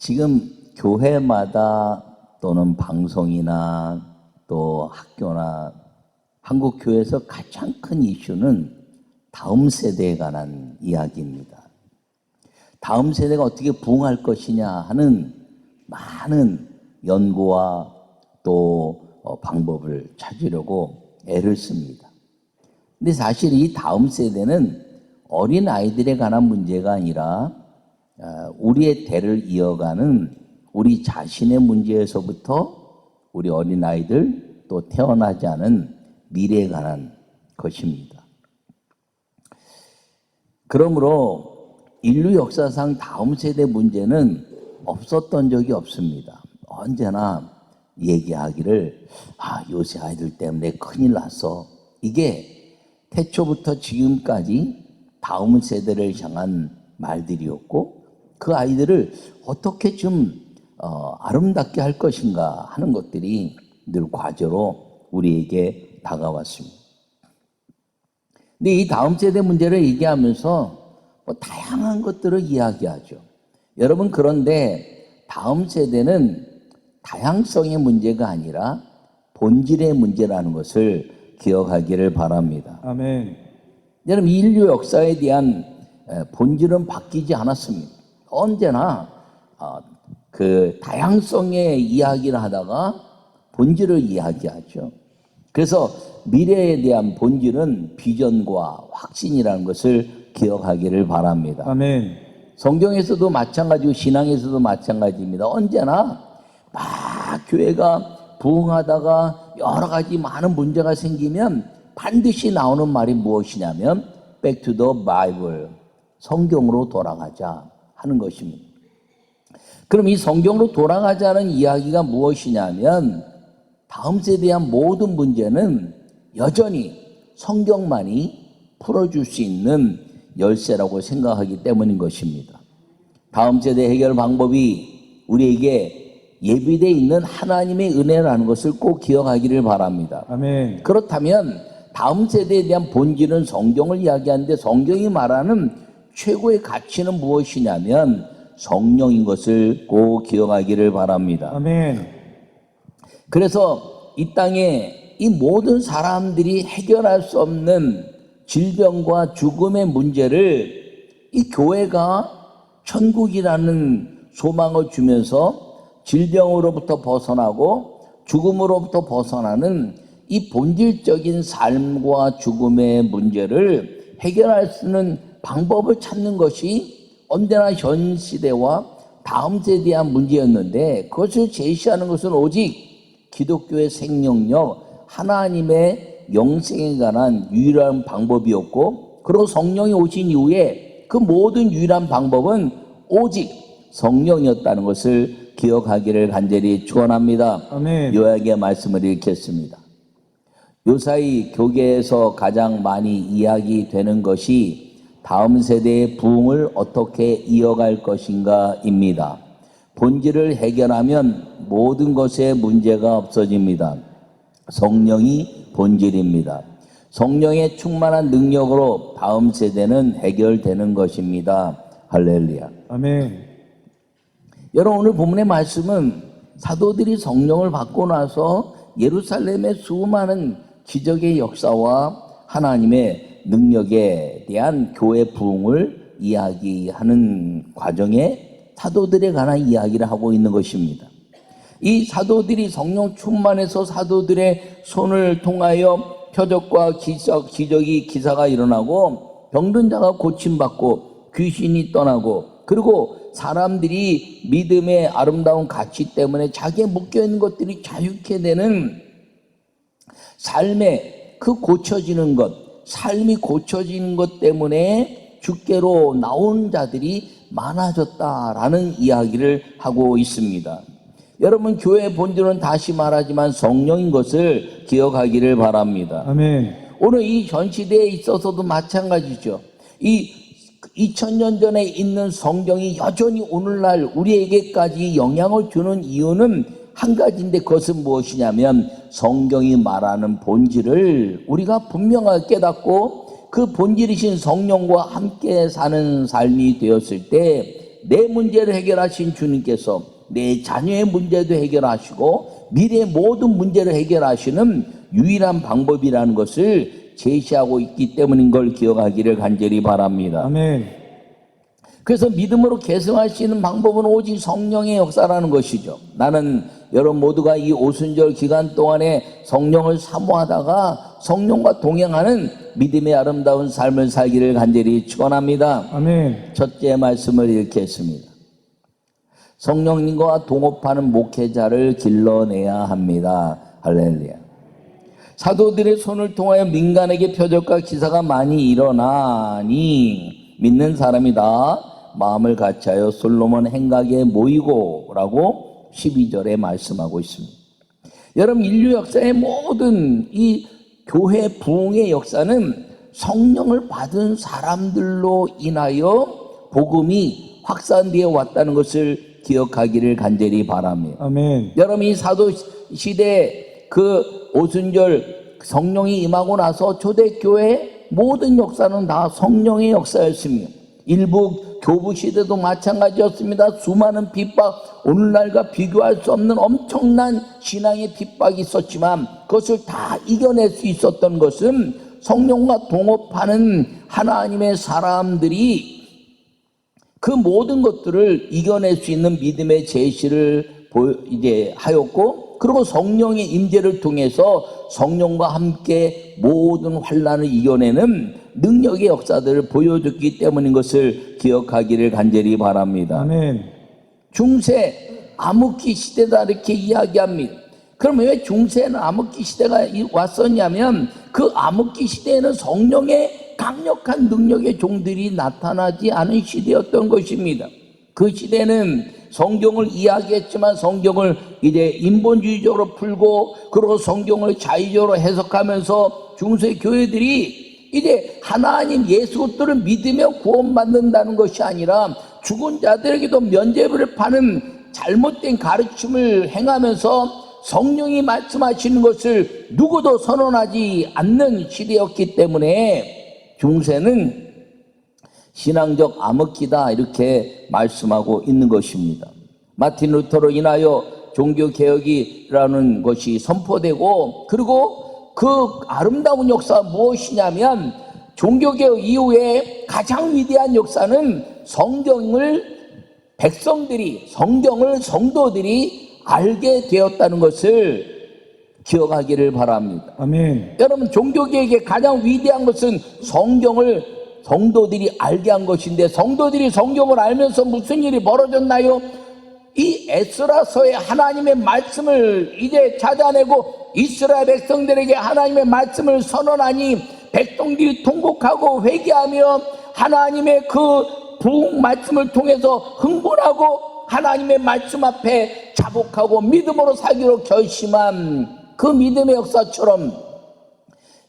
지금 교회마다 또는 방송이나 또 학교나 한국 교회에서 가장 큰 이슈는 다음 세대에 관한 이야기입니다. 다음 세대가 어떻게 부흥할 것이냐 하는 많은 연구와 또 방법을 찾으려고 애를 씁니다. 근데 사실 이 다음 세대는 어린 아이들에 관한 문제가 아니라 우리의 대를 이어가는 우리 자신의 문제에서부터 우리 어린 아이들 또 태어나지 않은 미래에 관한 것입니다. 그러므로 인류 역사상 다음 세대 문제는 없었던 적이 없습니다. 언제나 얘기하기를 요새 아이들 때문에 큰일 났어. 이게 태초부터 지금까지 다음 세대를 향한 말들이었고 그 아이들을 어떻게 좀 아름답게 할 것인가 하는 것들이 늘 과제로 우리에게 다가왔습니다. 근데 이 다음 세대 문제를 얘기하면서 다양한 것들을 이야기하죠. 여러분, 그런데 다음 세대는 다양성의 문제가 아니라 본질의 문제라는 것을 기억하기를 바랍니다. 아멘. 여러분, 인류 역사에 대한 본질은 바뀌지 않았습니다. 언제나 그 다양성의 이야기를 하다가 본질을 이야기하죠. 그래서 미래에 대한 본질은 비전과 확신이라는 것을 기억하기를 바랍니다. 아멘. 성경에서도 마찬가지고 신앙에서도 마찬가지입니다. 언제나 막 교회가 부흥하다가 여러 가지 많은 문제가 생기면 반드시 나오는 말이 무엇이냐면 Back to the Bible, 성경으로 돌아가자 하는 것입니다. 그럼 이 성경으로 돌아가자는 이야기가 무엇이냐면 다음 세대에 대한 모든 문제는 여전히 성경만이 풀어줄 수 있는 열쇠라고 생각하기 때문인 것입니다. 다음 세대 해결 방법이 우리에게 예비되어 있는 하나님의 은혜라는 것을 꼭 기억하기를 바랍니다. 아멘. 그렇다면 다음 세대에 대한 본질은 성경을 이야기하는데 성경이 말하는 최고의 가치는 무엇이냐면 성령인 것을 꼭 기억하기를 바랍니다. 아멘. 그래서 이 땅에 이 모든 사람들이 해결할 수 없는 질병과 죽음의 문제를 이 교회가 천국이라는 소망을 주면서 질병으로부터 벗어나고 죽음으로부터 벗어나는 이 본질적인 삶과 죽음의 문제를 해결할 수 있는 방법을 찾는 것이 언제나 현 시대와 다음 세대에 대한 문제였는데 그것을 제시하는 것은 오직 기독교의 생명력, 하나님의 영생에 관한 유일한 방법이었고 그리고 성령이 오신 이후에 그 모든 유일한 방법은 오직 성령이었다는 것을 기억하기를 간절히 축원합니다. 아멘. 요약의 말씀을 읽겠습니다. 요사이 교계에서 가장 많이 이야기되는 것이 다음 세대의 부흥을 어떻게 이어갈 것인가입니다. 본질을 해결하면 모든 것에 문제가 없어집니다. 성령이 본질입니다. 성령의 충만한 능력으로 다음 세대는 해결되는 것입니다. 할렐루야. 아멘. 여러분, 오늘 본문의 말씀은 사도들이 성령을 받고 나서 예루살렘의 수많은 기적의 역사와 하나님의 능력에 대한 교회 부흥을 이야기하는 과정에 사도들에 관한 이야기를 하고 있는 것입니다. 이 사도들이 성령 충만해서 사도들의 손을 통하여 표적과 기사가 일어나고 병든 자가 고침받고 귀신이 떠나고 그리고 사람들이 믿음의 아름다운 가치 때문에 자기에 묶여있는 것들이 자유케 되는 삶의 그 고쳐지는 것, 삶이 고쳐지는 것 때문에 주께로 나온 자들이 많아졌다라는 이야기를 하고 있습니다. 여러분, 교회의 본질은 다시 말하지만 성령인 것을 기억하기를 바랍니다. 아멘. 오늘 이 전 시대에 있어서도 마찬가지죠. 이 2000년 전에 있는 성경이 여전히 오늘날 우리에게까지 영향을 주는 이유는 한 가지인데 그것은 무엇이냐면 성경이 말하는 본질을 우리가 분명하게 깨닫고 그 본질이신 성령과 함께 사는 삶이 되었을 때 내 문제를 해결하신 주님께서 내 자녀의 문제도 해결하시고 미래의 모든 문제를 해결하시는 유일한 방법이라는 것을 제시하고 있기 때문인 걸 기억하기를 간절히 바랍니다. 아멘. 그래서 믿음으로 계승할 수 있는 방법은 오직 성령의 역사라는 것이죠. 나는 여러분 모두가 이 오순절 기간 동안에 성령을 사모하다가 성령과 동행하는 믿음의 아름다운 삶을 살기를 간절히 축원합니다. 아멘. 첫째 말씀을 읽겠습니다. 성령님과 동업하는 목회자를 길러내야 합니다. 할렐루야. 사도들의 손을 통하여 민간에게 표적과 기사가 많이 일어나니 믿는 사람이 다 마음을 같이하여 솔로몬 행각에 모이고 라고 12절에 말씀하고 있습니다. 여러분 인류 역사의 모든 이 교회 부흥의 역사는 성령을 받은 사람들로 인하여 복음이 확산되어 왔다는 것을 기억하기를 간절히 바랍니다. 아멘. 여러분 이 사도 시대 그 오순절 성령이 임하고 나서 초대교회 모든 역사는 다 성령의 역사였습니다. 일부 교부 시대도 마찬가지였습니다. 수많은 핍박, 오늘날과 비교할 수 없는 엄청난 신앙의 핍박이 있었지만 그것을 다 이겨낼 수 있었던 것은 성령과 동업하는 하나님의 사람들이 그 모든 것들을 이겨낼 수 있는 믿음의 제시를 이제 하였고, 그리고 성령의 임재를 통해서 성령과 함께 모든 환난을 이겨내는 능력의 역사들을 보여줬기 때문인 것을 기억하기를 간절히 바랍니다. 아멘. 중세 암흑기 시대다 이렇게 이야기합니다. 그러면 왜 중세는 암흑기 시대가 왔었냐면 그 암흑기 시대에는 성령의 강력한 능력의 종들이 나타나지 않은 시대였던 것입니다. 그 시대는 성경을 이야기했지만 성경을 이제 인본주의적으로 풀고 그리고 성경을 자의적으로 해석하면서 중세 교회들이 이제 하나님 예수 그리스도를 믿으며 구원받는다는 것이 아니라 죽은 자들에게도 면죄부를 파는 잘못된 가르침을 행하면서 성령이 말씀하시는 것을 누구도 선언하지 않는 시대였기 때문에 중세는 신앙적 암흑기다 이렇게 말씀하고 있는 것입니다. 마틴 루터로 인하여 종교개혁이라는 것이 선포되고, 그리고 그 아름다운 역사가 무엇이냐면 종교개혁 이후에 가장 위대한 역사는 성경을 성도들이 알게 되었다는 것을 기억하기를 바랍니다. 아멘. 여러분 종교개혁의 가장 위대한 것은 성경을 성도들이 알게 한 것인데, 성도들이 성경을 알면서 무슨 일이 벌어졌나요? 이 에스라서의 하나님의 말씀을 이제 찾아내고 이스라엘 백성들에게 하나님의 말씀을 선언하니 백성들이 통곡하고 회개하며 하나님의 그 부흥 말씀을 통해서 흥분하고 하나님의 말씀 앞에 자복하고 믿음으로 살기로 결심한 그 믿음의 역사처럼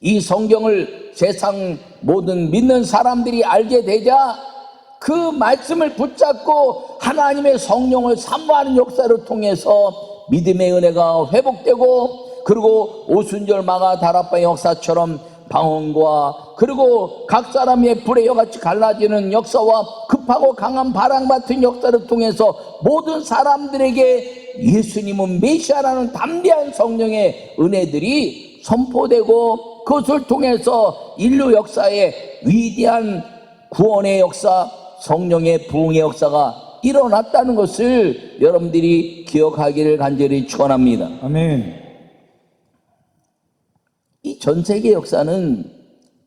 이 성경을 세상 모든 믿는 사람들이 알게 되자 그 말씀을 붙잡고 하나님의 성령을 사모하는 역사를 통해서 믿음의 은혜가 회복되고, 그리고 오순절 마가 다락방 역사처럼 방언과 그리고 각 사람의 불의 여같이 갈라지는 역사와 급하고 강한 바람 같은 역사를 통해서 모든 사람들에게 예수님은 메시아라는 담대한 성령의 은혜들이 선포되고, 그것을 통해서 인류 역사의 위대한 구원의 역사, 성령의 부흥의 역사가 일어났다는 것을 여러분들이 기억하기를 간절히 축원합니다. 아멘. 이 전 세계 역사는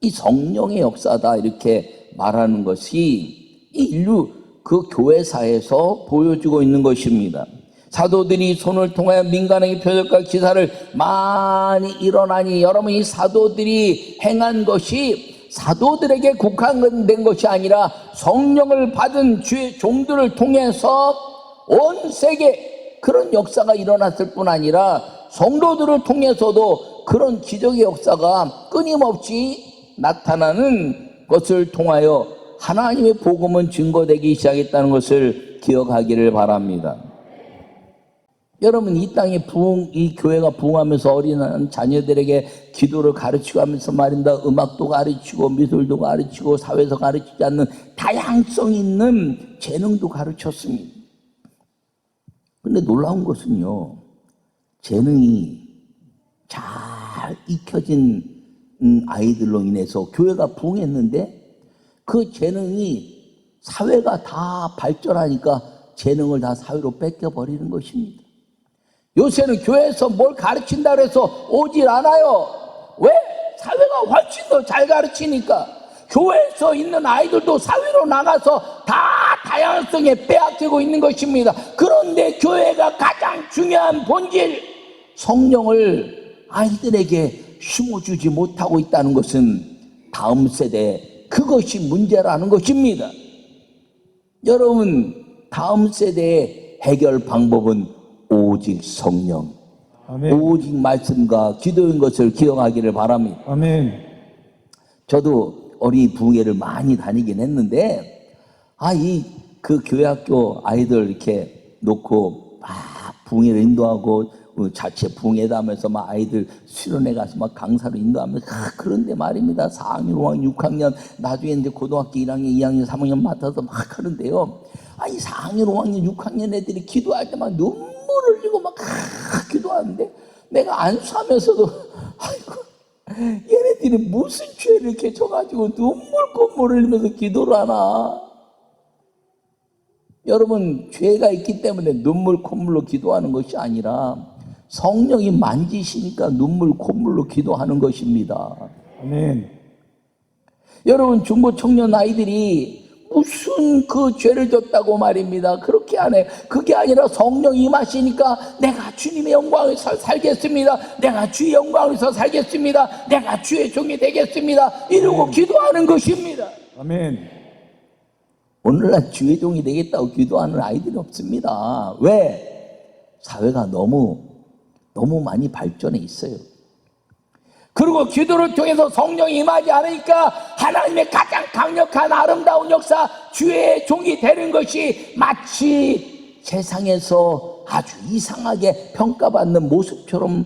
이 성령의 역사다 이렇게 말하는 것이 이 인류 그 교회사에서 보여주고 있는 것입니다. 사도들이 손을 통하여 민간에게 표적과 기사를 많이 일어나니, 여러분 이 사도들이 행한 것이 사도들에게 국한된 것이 아니라 성령을 받은 주의 종들을 통해서 온 세계 그런 역사가 일어났을 뿐 아니라 성도들을 통해서도 그런 기적의 역사가 끊임없이 나타나는 것을 통하여 하나님의 복음은 증거되기 시작했다는 것을 기억하기를 바랍니다. 여러분, 이 땅에 이 교회가 부흥하면서 어린 자녀들에게 기도를 가르치고 하면서 말입니다. 음악도 가르치고 미술도 가르치고 사회에서 가르치지 않는 다양성 있는 재능도 가르쳤습니다. 근데 놀라운 것은요, 재능이 잘 익혀진 아이들로 인해서 교회가 부흥했는데 그 재능이 사회가 다 발전하니까 재능을 다 사회로 뺏겨버리는 것입니다. 요새는 교회에서 뭘 가르친다고 해서 오질 않아요. 왜? 사회가 훨씬 더 잘 가르치니까. 교회에서 있는 아이들도 사회로 나가서 다 다양성에 빼앗기고 있는 것입니다. 그런데 교회가 가장 중요한 본질, 성령을 아이들에게 심어주지 못하고 있다는 것은 다음 세대, 그것이 문제라는 것입니다. 여러분, 다음 세대의 해결 방법은 오직 성령, 아멘. 오직 말씀과 기도인 것을 기억하기를 바랍니다. 아멘. 저도 어린이 부흥회를 많이 다니긴 했는데, 그 교회학교 아이들 이렇게 놓고 막 부흥회를 인도하고 자체 부흥회다 하면서 막 아이들 수련회 가서 막 강사로 인도하면서 그런데 말입니다. 4학년, 5학년, 6학년, 나중에 이제 고등학교 1학년, 2학년, 3학년 맡아서 막 하는데요. 이 4학년, 5학년, 6학년 애들이 기도할 때 막 눈물 흘리고 막 기도하는데 내가 안수하면서도 얘네들이 무슨 죄를 이렇게 져가지고 눈물 흘리면서 기도를 하나. 여러분, 죄가 있기 때문에 눈물 콧물로 기도하는 것이 아니라 성령이 만지시니까 눈물 콧물로 기도하는 것입니다. 아멘. 여러분, 중고 청년 아이들이 무슨 그 죄를 졌다고 말입니다. 그렇게 안 해. 그게 아니라 성령 임하시니까 내가 주님의 영광에서 살겠습니다. 내가 주의 영광에서 살겠습니다. 내가 주의 종이 되겠습니다. 이러고 아멘. 기도하는 것입니다. 아멘. 오늘날 주의 종이 되겠다고 기도하는 아이들이 없습니다. 왜? 사회가 너무 많이 발전해 있어요. 그리고 기도를 통해서 성령이 임하지 않으니까 하나님의 가장 강력한 아름다운 역사, 주의 종이 되는 것이 마치 세상에서 아주 이상하게 평가받는 모습처럼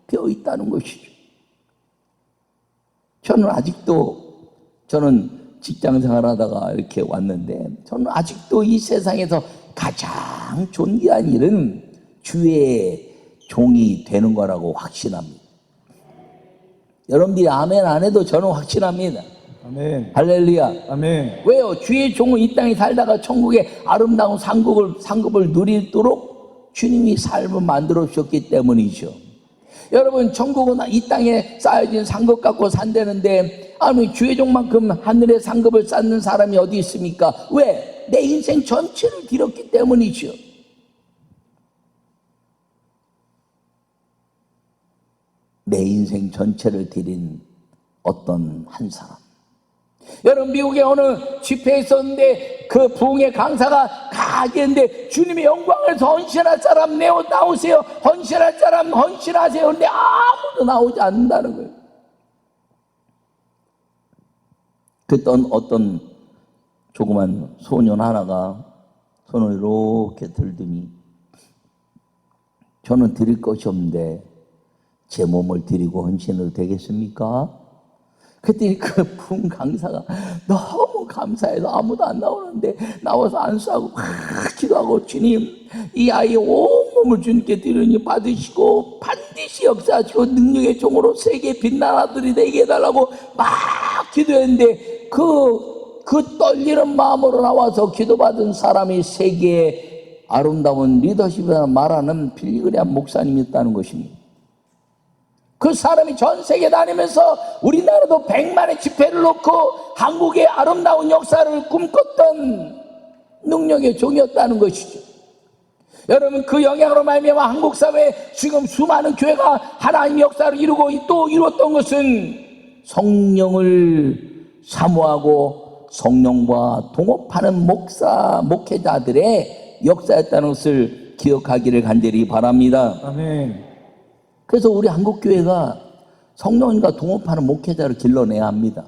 되어 있다는 것이죠. 저는 직장 생활하다가 이렇게 왔는데, 저는 아직도 이 세상에서 가장 존귀한 일은 주의 종이 되는 거라고 확신합니다. 여러분들이 아멘 안 해도 저는 확신합니다. 아멘. 할렐루야. 아멘. 왜요? 주의 종은 이 땅에 살다가 천국의 아름다운 상급을 누리도록 주님이 삶을 만들어 주셨기 때문이죠. 여러분, 천국은 이 땅에 쌓여진 상급 갖고 산다는데, 아니 주의 종만큼 하늘의 상급을 쌓는 사람이 어디 있습니까? 왜? 내 인생 전체를 드렸기 때문이죠. 내 인생 전체를 드린 어떤 한 사람. 여러분, 미국에 어느 집회에 있었는데 그 부흥의 강사가 가게인데 주님의 영광에서 헌신할 사람 나오세요. 헌신할 사람 헌신하세요. 근데 아무도 나오지 않는다는 거예요. 그때 어떤 조그만 소년 하나가 손을 이렇게 들더니, 저는 드릴 것이 없는데 제 몸을 드리고 헌신을 되겠습니까? 그랬더니 그 부흥 강사가 너무 감사해서 아무도 안 나오는데 나와서 안수하고 막 기도하고, 주님, 이 아이의 온몸을 주님께 드리니 받으시고 반드시 역사하시고 능력의 종으로 세계 빛나는 아들이 되게 해달라고 막 기도했는데, 그 떨리는 마음으로 나와서 기도받은 사람이 세계의 아름다운 리더십이라고 말하는 빌리그레암 목사님이었다는 것입니다. 그 사람이 전 세계 다니면서 우리나라도 100만의 집회를 놓고 한국의 아름다운 역사를 꿈꿨던 능력의 종이었다는 것이죠. 여러분, 그 영향으로 말미암아 한국 사회에 지금 수많은 교회가 하나님의 역사를 이루고 또 이루었던 것은 성령을 사모하고 성령과 동업하는 목회자들의 역사였다는 것을 기억하기를 간절히 바랍니다. 아멘. 그래서 우리 한국교회가 성령님과 동업하는 목회자를 길러내야 합니다.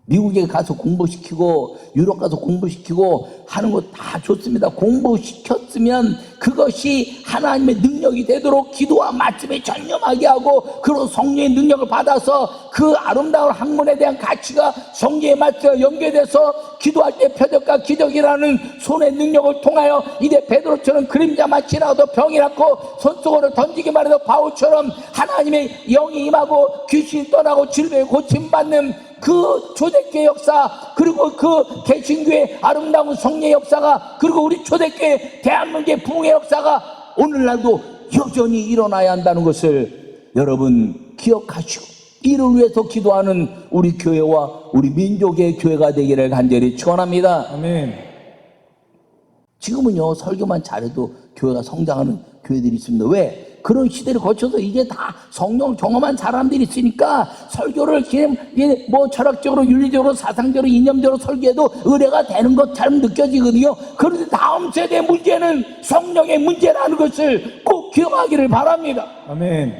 미국에 가서 공부시키고 유럽 가서 공부시키고 하는 거 다 좋습니다. 공부시켰으면 그것이 하나님의 능력이 되도록 기도와 말씀에 전념하게 하고 그리고 성령의 능력을 받아서 그 아름다운 학문에 대한 가치가 성경의 말씀과 연결돼서 기도할 때 표적과 기적이라는 손의 능력을 통하여 이제 베드로처럼 그림자만 지나가도 병이 낫고 손속으로 던지기만 해도 바울처럼 하나님의 영이 임하고 귀신이 떠나고 질병이 고침받는 그 초대교회 역사 그리고 그 개신교의 아름다운 성례 역사가 그리고 우리 초대교회 대한민국의 부흥의 역사가 오늘날도 여전히 일어나야 한다는 것을 여러분 기억하시고 이를 위해서 기도하는 우리 교회와 우리 민족의 교회가 되기를 간절히 축원합니다. 아멘. 지금은요 설교만 잘해도 교회가 성장하는 교회들이 있습니다. 왜? 그런 시대를 거쳐서 이제 다 성령을 경험한 사람들이 있으니까 설교를 그냥 뭐 철학적으로 윤리적으로 사상적으로 이념적으로 설교해도 의뢰가 되는 것처럼 느껴지거든요. 그런데 다음 세대 문제는 성령의 문제라는 것을 꼭 기억하기를 바랍니다. 아멘.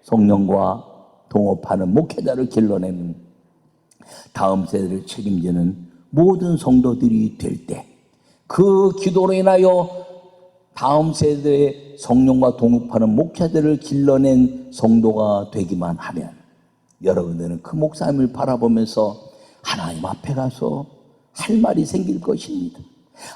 성령과 동업하는 목회자를 길러내는 다음 세대를 책임지는 모든 성도들이 될 때 그 기도로 인하여 다음 세대의 성령과 동업하는 목회자들을 길러낸 성도가 되기만 하면 여러분들은 그 목사님을 바라보면서 하나님 앞에 가서 할 말이 생길 것입니다.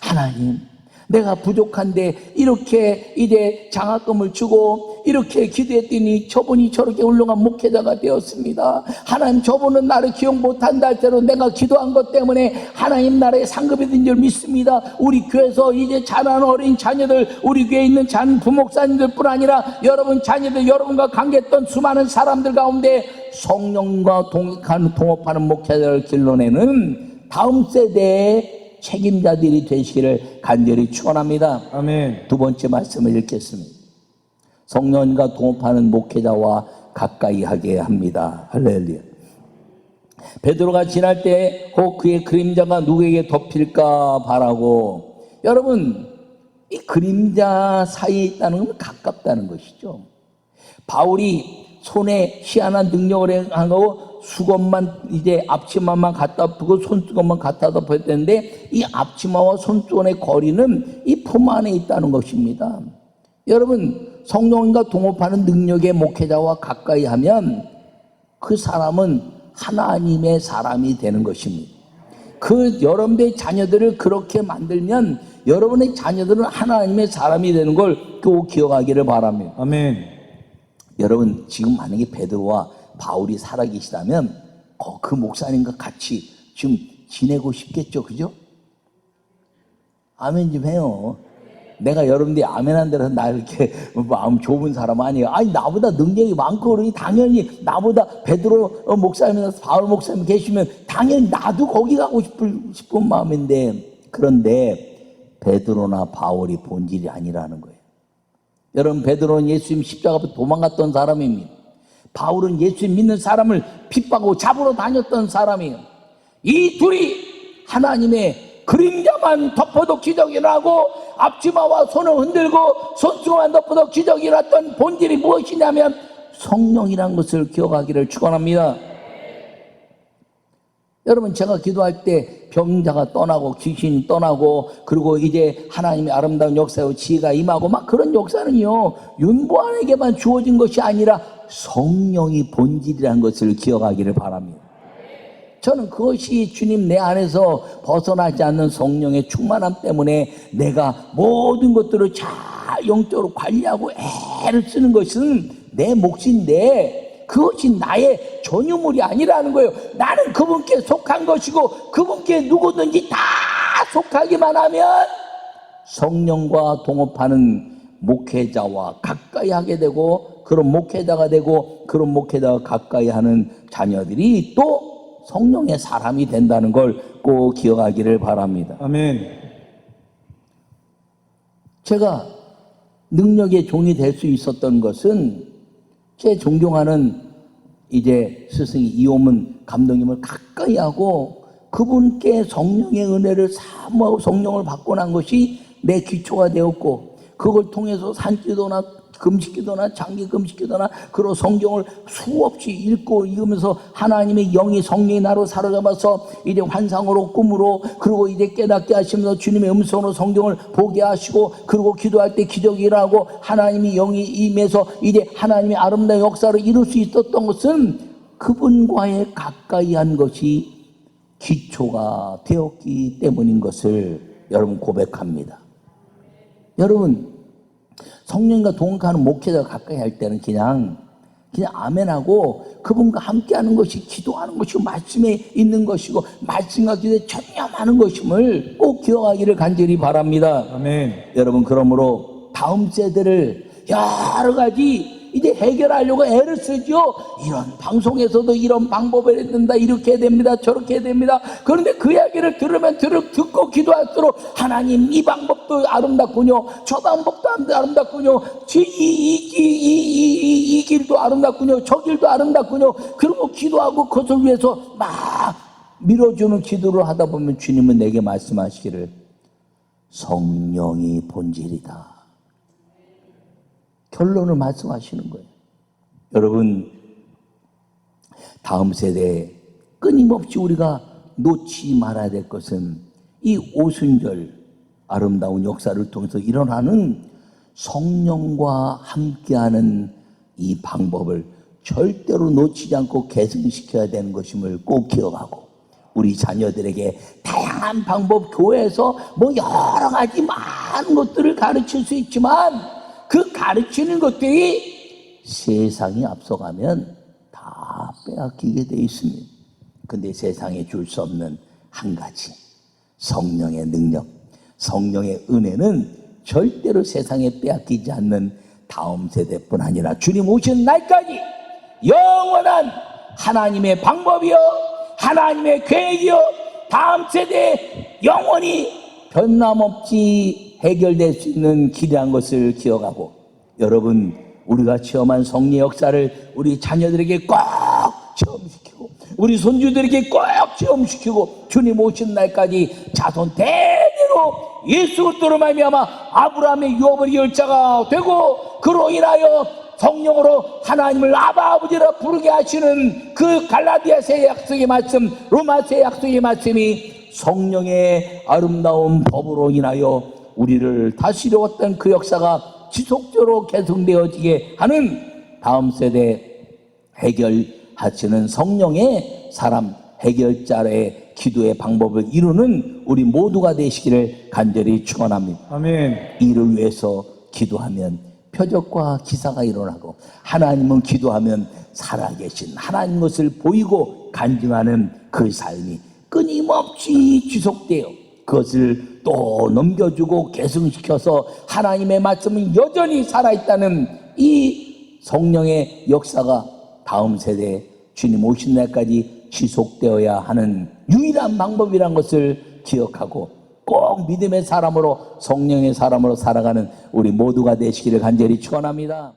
하나님, 내가 부족한데 이렇게 이제 장학금을 주고 이렇게 기도했더니 저분이 저렇게 훌륭한 목회자가 되었습니다. 하나님, 저분은 나를 기억 못한다 할때로 내가 기도한 것 때문에 하나님 나라의 상급이 된 줄 믿습니다. 우리 교회에서 이제 자라는 어린 자녀들, 우리 교회에 있는 잔 부목사님들 뿐 아니라 여러분 자녀들, 여러분과 관계했던 수많은 사람들 가운데 성령과 동업하는 목회자를 길러내는 다음 세대의 책임자들이 되시기를 간절히 축원합니다. 아멘. 두 번째 말씀을 읽겠습니다. 성령과 동업하는 목회자와 가까이 하게 합니다. 할렐루야. 베드로가 지날 때 곧 그의 그림자가 누구에게 덮일까 바라고. 여러분, 이 그림자 사이에 있다는 건 가깝다는 것이죠. 바울이 손에 희한한 능력을 행하고 수건만 이제 앞치마만 갖다 덮고 손수건만 갖다 덮었는데 이 앞치마와 손수건의 거리는 이 품 안에 있다는 것입니다. 여러분, 성령과 동업하는 능력의 목회자와 가까이 하면 그 사람은 하나님의 사람이 되는 것입니다. 그 여러분의 자녀들을 그렇게 만들면 여러분의 자녀들은 하나님의 사람이 되는 걸 꼭 기억하기를 바랍니다. 아멘. 여러분, 지금 만약에 베드로와 바울이 살아계시다면 그 목사님과 같이 좀 지내고 싶겠죠, 그죠? 아멘 좀 해요. 내가 여러분들이 아멘한 대로 나 이렇게 마음 좁은 사람 아니에요. 아니, 나보다 능력이 많고 그러니 당연히 나보다 베드로 목사님이나 바울 목사님 계시면 당연히 나도 거기 가고 싶은 마음인데, 그런데 베드로나 바울이 본질이 아니라는 거예요. 여러분, 베드로는 예수님 십자가 앞에 도망갔던 사람입니다. 바울은 예수님 믿는 사람을 핍박하고 잡으러 다녔던 사람이에요. 이 둘이 하나님의 그림자만 덮어도 기적이 나고 앞치마와 손을 흔들고 손수건만 덮어도 기적이 났던 본질이 무엇이냐면 성령이라는 것을 기억하기를 축원합니다. 여러분, 제가 기도할 때 병자가 떠나고 귀신이 떠나고 그리고 이제 하나님의 아름다운 역사와 지혜가 임하고 막 그런 역사는요 윤보안에게만 주어진 것이 아니라 성령이 본질이라는 것을 기억하기를 바랍니다. 저는 그것이 주님 내 안에서 벗어나지 않는 성령의 충만함 때문에 내가 모든 것들을 잘 영적으로 관리하고 애를 쓰는 것은 내 몫인데 그것이 나의 전유물이 아니라는 거예요. 나는 그분께 속한 것이고 그분께 누구든지 다 속하기만 하면 성령과 동업하는 목회자와 가까이 하게 되고 그런 목회자가 되고 그런 목회자와 가까이 하는 자녀들이 또 성령의 사람이 된다는 걸 꼭 기억하기를 바랍니다. 아멘. 제가 능력의 종이 될 수 있었던 것은 제 존경하는 이제 스승이 이호문 감독님을 가까이 하고 그분께 성령의 은혜를 사모하고 성령을 받고 난 것이 내 기초가 되었고 그걸 통해서 산지도나 금식기도나 장기 금식기도나 그런 성경을 수없이 읽고 읽으면서 하나님의 영이 성령이 나로 사로잡아서 이제 환상으로 꿈으로 그리고 이제 깨닫게 하시면서 주님의 음성으로 성경을 보게 하시고 그리고 기도할 때 기적이 일어나고 하나님의 영이 임해서 이제 하나님의 아름다운 역사를 이룰 수 있었던 것은 그분과의 가까이 한 것이 기초가 되었기 때문인 것을 여러분 고백합니다. 여러분 성령과 동행하는 목회자가 가까이 할 때는 그냥 아멘하고 그분과 함께하는 것이 기도하는 것이고 말씀에 있는 것이고 말씀과 기도에 전념하는 것임을 꼭 기억하기를 간절히 바랍니다. 아멘. 여러분 그러므로 다음 세대를 여러 가지 이제 해결하려고 애를 쓰죠. 이런 방송에서도 이런 방법을 해야 된다, 이렇게 해야 됩니다, 저렇게 해야 됩니다. 그런데 그 이야기를 들으면 듣고 기도할수록 하나님 이 방법도 아름답군요, 저 방법도 아름답군요, 이 길도 아름답군요, 저 길도 아름답군요. 그리고 기도하고 그것을 위해서 막 밀어주는 기도를 하다 보면 주님은 내게 말씀하시기를 성령이 본질이다. 결론을 말씀하시는 거예요. 여러분 다음 세대에 끊임없이 우리가 놓치지 말아야 될 것은 이 오순절 아름다운 역사를 통해서 일어나는 성령과 함께하는 이 방법을 절대로 놓치지 않고 계승시켜야 되는 것임을 꼭 기억하고 우리 자녀들에게 다양한 방법 교회에서 뭐 여러 가지 많은 것들을 가르칠 수 있지만 그 가르치는 것들이 세상이 앞서가면 다 빼앗기게 돼 있습니다. 근데 세상에 줄 수 없는 한 가지 성령의 능력, 성령의 은혜는 절대로 세상에 빼앗기지 않는 다음 세대뿐 아니라 주님 오시는 날까지 영원한 하나님의 방법이요 하나님의 계획이요 다음 세대에 영원히 변함없이 해결될 수 있는 길이란 것을 기억하고 여러분 우리가 체험한 성령의 역사를 우리 자녀들에게 꼭 체험시키고 우리 손주들에게 꼭 체험시키고 주님 오신 날까지 자손 대대로 예수 그리스도로 말미암아 아브라함의 유업의 열자가 되고 그로 인하여 성령으로 하나님을 아바 아버지라 부르게 하시는 그 갈라디아서의 약속의 말씀 로마서의 약속의 말씀이 성령의 아름다운 법으로 인하여 우리를 다스려왔던 그 역사가 지속적으로 계속되어지게 하는 다음 세대 해결하시는 성령의 사람 해결자의 기도의 방법을 이루는 우리 모두가 되시기를 간절히 축원합니다. 아멘. 이를 위해서 기도하면 표적과 기사가 일어나고 하나님은 기도하면 살아계신 하나님 것을 보이고 간증하는 그 삶이 끊임없이 지속되어 그것을 또 넘겨주고 계승시켜서 하나님의 말씀은 여전히 살아있다는 이 성령의 역사가 다음 세대에 주님 오신 날까지 지속되어야 하는 유일한 방법이란 것을 기억하고 꼭 믿음의 사람으로 성령의 사람으로 살아가는 우리 모두가 되시기를 간절히 축원합니다.